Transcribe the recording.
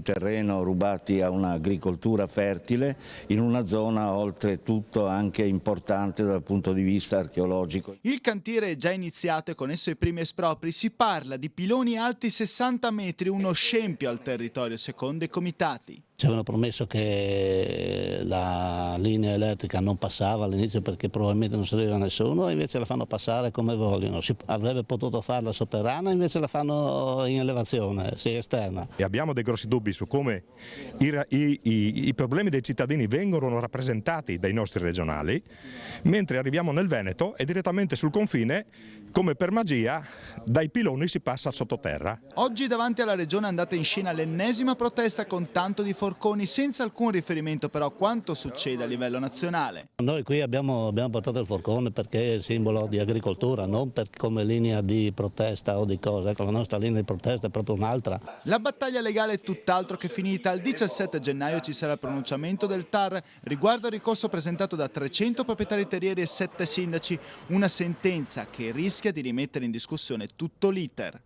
terreno rubati a un'agricoltura fertile in una zona oltretutto anche importante dal punto di vista archeologico. Il cantiere è già iniziato e con esso i primi espropri. Si parla di piloni alti 60 metri, uno scempio al territorio secondo i comitati. Ci avevano promesso che la linea elettrica non passava all'inizio perché probabilmente non serviva a nessuno, e invece la fanno passare come vogliono. Si avrebbe potuto farla sotterranea, invece la fanno in elevazione, sì, esterna. E abbiamo dei grossi dubbi su come i problemi dei cittadini vengono rappresentati dai nostri regionali, mentre arriviamo nel Veneto e direttamente sul confine, come per magia, dai piloni si passa al sottoterra. Oggi davanti alla regione è andata in scena l'ennesima protesta con tanto di forconi, senza alcun riferimento però a quanto succede a livello nazionale. Noi qui abbiamo portato il forcone perché è il simbolo di agricoltura, non come linea di protesta o di cosa. Ecco, la nostra linea di protesta è proprio un'altra. La battaglia legale è tutt'altro che finita. Il 17 gennaio ci sarà il pronunciamento del TAR riguardo al ricorso presentato da 300 proprietari terrieri e 7 sindaci, una sentenza che rischia di rimettere in discussione tutto l'iter.